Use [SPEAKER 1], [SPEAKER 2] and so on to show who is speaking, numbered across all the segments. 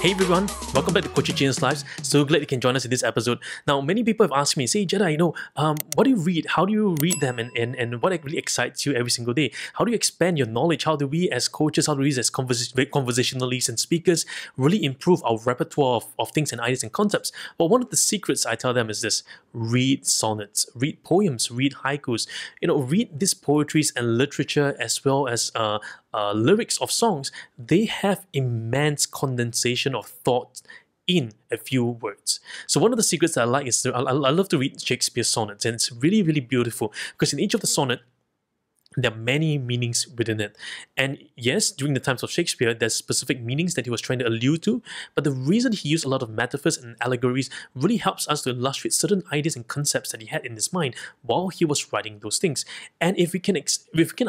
[SPEAKER 1] Hey everyone, welcome back to Coaching Changes Lives. So glad you can join us in this episode. Now, many people have asked me, say, Jedi, what do you read? How do you read them? And what really excites you every single day? How do you expand your knowledge? How do we as coaches, how do we as conversationalists and speakers really improve our repertoire of things and ideas and concepts? Well, one of the secrets I tell them is this: read sonnets, read poems, read haikus. Read these poetries and literature as well as lyrics of songs. They have immense condensation of thought in a few words. So one of the secrets that I like is I love to read Shakespeare sonnets, and it's really, really beautiful because in each of the sonnet, there are many meanings within it. And yes, during the times of Shakespeare, there's specific meanings that he was trying to allude to, but the reason he used a lot of metaphors and allegories really helps us to illustrate certain ideas and concepts that he had in his mind while he was writing those things. And if we can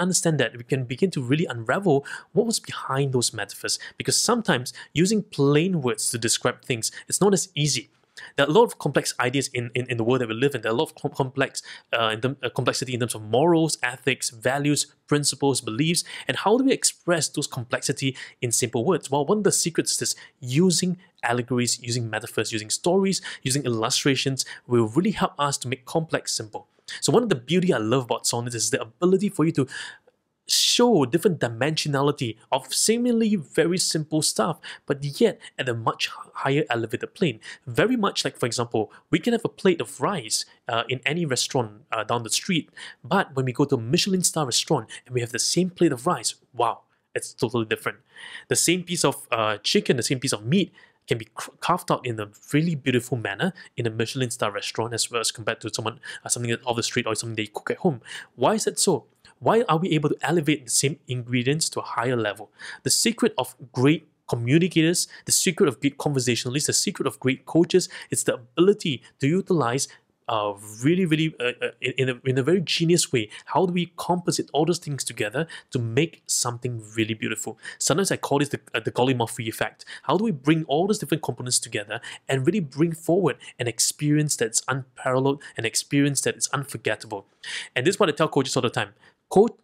[SPEAKER 1] understand that, we can begin to really unravel what was behind those metaphors, because sometimes using plain words to describe things is not as easy. There are a lot of complex ideas in the world that we live in. There are a lot of complexity in terms of morals, ethics, values, principles, beliefs, and how do we express those complexity in simple words? Well, one of the secrets is this: using allegories, using metaphors, using stories, using illustrations will really help us to make complex simple. So one of the beauty I love about sonnets is the ability for you to show different dimensionality of seemingly very simple stuff, but yet at a much higher elevated plane. Very much like, for example, we can have a plate of rice in any restaurant down the street, but when we go to a Michelin star restaurant and we have the same plate of rice, wow, it's totally different. The same piece of chicken, the same piece of meat can be carved out in a really beautiful manner in a Michelin star restaurant as well as compared to something off the street or something they cook at home. Why is that so? Why are we able to elevate the same ingredients to a higher level? The secret of great communicators, the secret of great conversationalists, the secret of great coaches is the ability to utilize in a very genius way. How do we composite all those things together to make something really beautiful? Sometimes I call this the Golly-Murphy effect. How do we bring all those different components together and really bring forward an experience that's unparalleled, an experience that is unforgettable? And this is what I tell coaches all the time.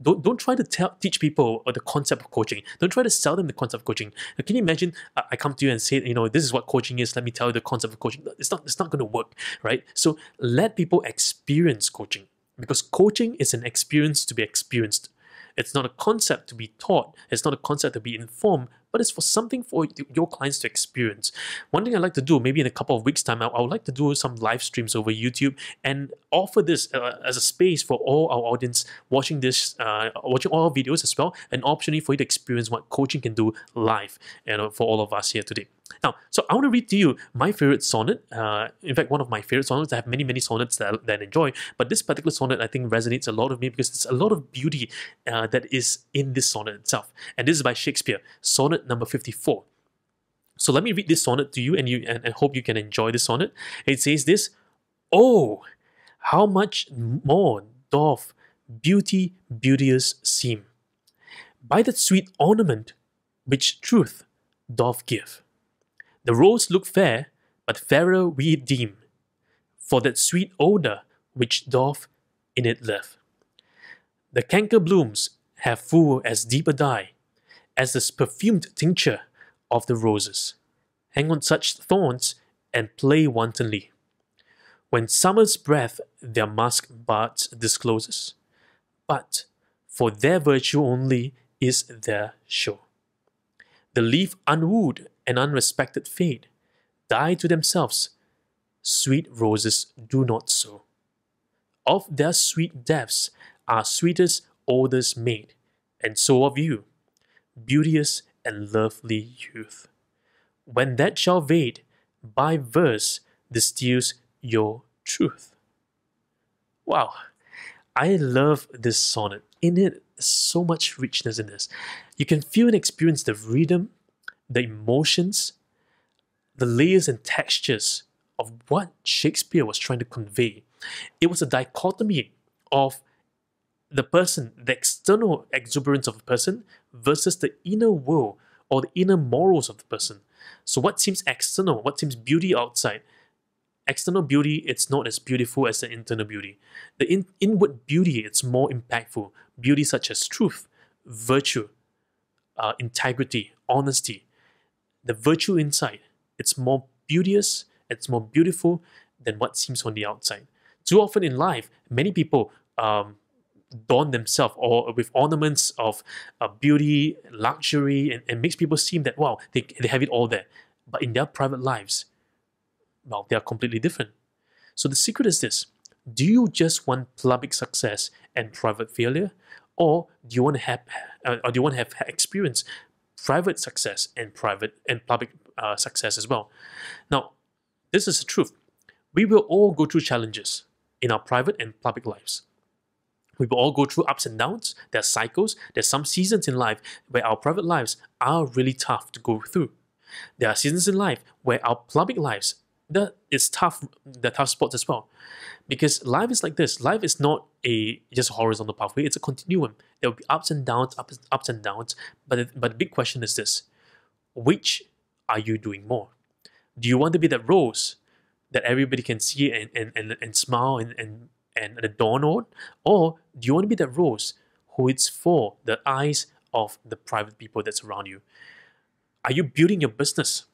[SPEAKER 1] Don't try to teach people the concept of coaching. Don't try to sell them the concept of coaching. Now, can you imagine I come to you and say, this is what coaching is. Let me tell you the concept of coaching. It's not going to work, right? So let people experience coaching, because coaching is an experience to be experienced. It's not a concept to be taught. It's not a concept to be informed, but it's for something for your clients to experience. One thing I like to do, maybe in a couple of weeks' time, I would like to do some live streams over YouTube and offer this as a space for all our audience watching this, watching all our videos as well, an opportunity for you to experience what coaching can do live, for all of us here today. Now, so I want to read to you my favorite sonnet. In fact, one of my favorite sonnets. I have many sonnets that I enjoy, but this particular sonnet I think resonates a lot with me because there's a lot of beauty that is in this sonnet itself. And this is by Shakespeare, sonnet number 54. So let me read this sonnet to you, and I hope you can enjoy this sonnet. It says this: "Oh, how much more doth beauty beauteous seem, by that sweet ornament which truth doth give. The rose look fair, but fairer we deem, for that sweet odour which doth in it live. The canker blooms have full as deep a dye as the perfumed tincture of the roses, hang on such thorns and play wantonly, when summer's breath their musk buds discloses, but for their virtue only is their show. The leaf unwooed and unrespected fade, die to themselves, sweet roses do not so. Of their sweet depths are sweetest odours made, and so of you, beauteous and lovely youth. When that shall fade, by verse distills your truth." Wow, I love this sonnet. In it, so much richness in this. You can feel and experience the rhythm, the emotions, the layers and textures of what Shakespeare was trying to convey. It was a dichotomy of the person, the external exuberance of a person versus the inner world or the inner morals of the person. So what seems external, what seems beauty outside, external beauty, it's not as beautiful as the internal beauty. The inward beauty, it's more impactful. Beauty such as truth, virtue, integrity, honesty. the virtue inside, it's more beauteous, it's more beautiful than what seems on the outside. Too often in life, many people adorn themselves or with ornaments of beauty, luxury, and makes people seem that, wow, they have it all there. But in their private lives, well, they are completely different. So the secret is this: do you just want public success and private failure, or do you want to have experience private success and private and public success as well? Now, this is the truth. We will all go through challenges in our private and public lives. We will all go through ups and downs. There are cycles. There's some seasons in life where our private lives are really tough to go through. There are seasons in life where our public lives, it's tough. There are tough spots as well, because life is like this. Life is not just a horizontal pathway. It's a continuum. There will be ups and downs, ups and downs. But the big question is this: which are you doing more? Do you want to be that rose that everybody can see and smile and adorn on, or do you want to be that rose who is for the eyes of the private people that's around you? Are you building your business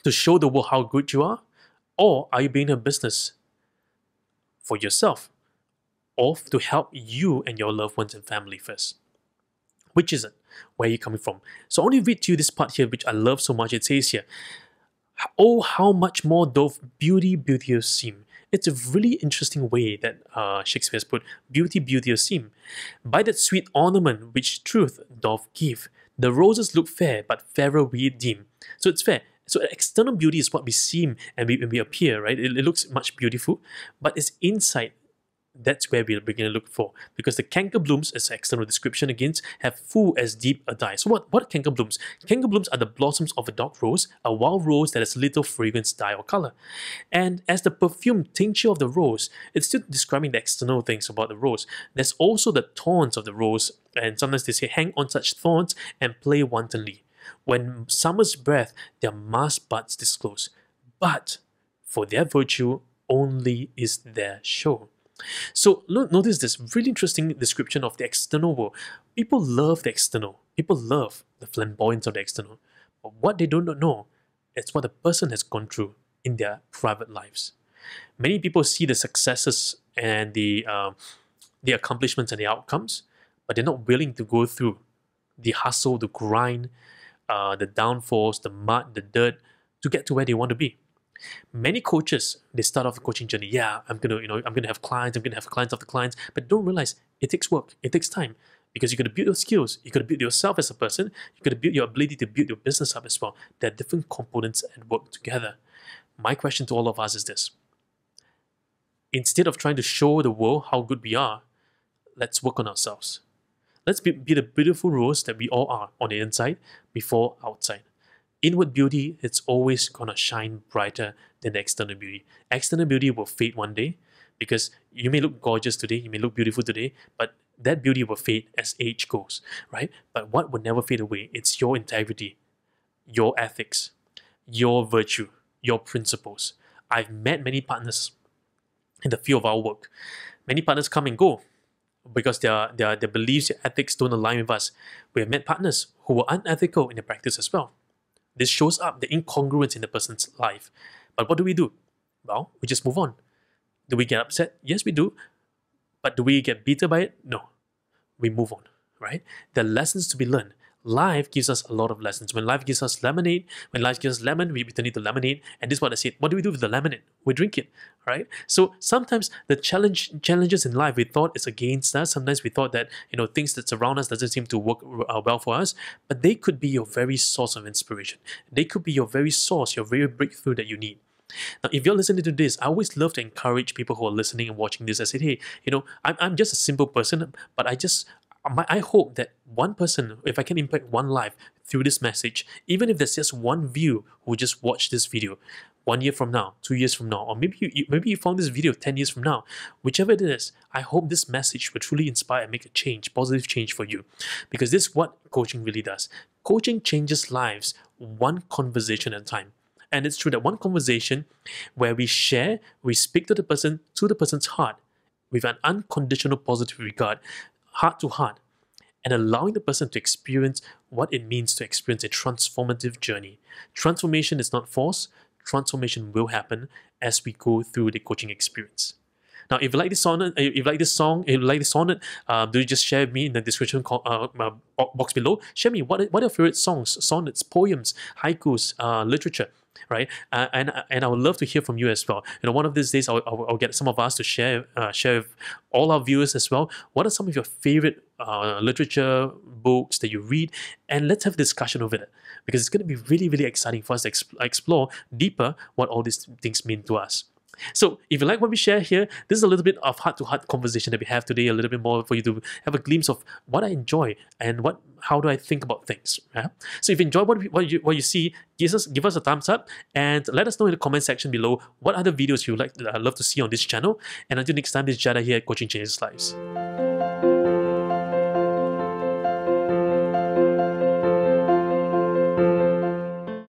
[SPEAKER 1] to show the world how good you are, or are you building a business for yourself, or to help you and your loved ones and family first? Which is it? Where are you coming from? So I want to read to you this part here, which I love so much. It says here, "Oh, how much more doth beauty beauteous seem." It's a really interesting way that Shakespeare has put beauty beauteous seem. "By that sweet ornament which truth doth give, the roses look fair, but fairer we deem." So it's fair. So external beauty is what we seem and when we appear, right? It looks much beautiful, but it's inside. That's where we're beginning to look for, because the canker blooms, as external description against, have full as deep a dye. So what are canker blooms? Canker blooms are the blossoms of a dark rose, a wild rose that has little fragrance, dye, or color. And as the perfume tincture of the rose, it's still describing the external things about the rose. There's also the thorns of the rose, and sometimes they say hang on such thorns and play wantonly. When summer's breath, their masked buds disclose, but for their virtue only is their show. So notice this really interesting description of the external world. People love the external. People love the flamboyance of the external. But what they don't know is what the person has gone through in their private lives. Many people see the successes and the accomplishments and the outcomes, but they're not willing to go through the hustle, the grind, the downfalls, the mud, the dirt, to get to where they want to be. Many coaches, they start off the coaching journey. Yeah, I'm gonna have clients. I'm gonna have clients after clients, but don't realize it takes work. It takes time, because you got to build your skills. You got to build yourself as a person. You got to build your ability to build your business up as well. There are different components and work together. My question to all of us is this: instead of trying to show the world how good we are, let's work on ourselves. Let's be the beautiful rose that we all are on the inside before outside. Inward beauty, it's always gonna shine brighter than external beauty. External beauty will fade one day, because you may look gorgeous today, you may look beautiful today, but that beauty will fade as age goes, right? But what will never fade away? It's your integrity, your ethics, your virtue, your principles. I've met many partners in the field of our work. Many partners come and go because their beliefs, their ethics don't align with us. We have met partners who were unethical in their practice as well. This shows up the incongruence in the person's life. But what do? Well, we just move on. Do we get upset? Yes, we do. But do we get bitter by it? No. We move on, right? There are lessons to be learned. Life gives us a lot of lessons. When life gives us lemonade, when life gives us lemon, we turn it to lemonade. And this is what I said. What do we do with the lemonade? We drink it, right? So sometimes the challenges in life, we thought it's against us. Sometimes we thought that things that surround us doesn't seem to work well for us. But they could be your very source of inspiration. They could be your very source, your very breakthrough that you need. Now, if you're listening to this, I always love to encourage people who are listening and watching this. I said, hey, I'm just a simple person, but I hope that one person, if I can impact one life through this message, even if there's just one view who just watched this video 1 year from now, 2 years from now, or maybe you found this video 10 years from now, whichever it is, I hope this message will truly inspire and make a change, positive change for you. Because this is what coaching really does. Coaching changes lives one conversation at a time. And it's true that one conversation where we speak to the person's heart with an unconditional positive regard, heart to heart, and allowing the person to experience what it means to experience a transformative journey. Transformation is not forced, transformation will happen as we go through the coaching experience. Now, if you like this sonnet, if you like this song, if you like this sonnet, do just share with me in the description box below. Share me what are your favorite songs, sonnets, poems, haikus, literature, right? And I would love to hear from you as well. One of these days I'll get some of us to share with all our viewers as well. What are some of your favorite literature books that you read, and let's have a discussion over it, because it's going to be really, really exciting for us to explore deeper what all these things mean to us. So if you like what we share here, this is a little bit of heart-to-heart conversation that we have today, a little bit more for you to have a glimpse of what I enjoy and how do I think about things. Yeah? So if you enjoy what you see, give us a thumbs up and let us know in the comment section below what other videos you would love to see on this channel. And until next time, this is Jedi here, Coaching Changes Lives.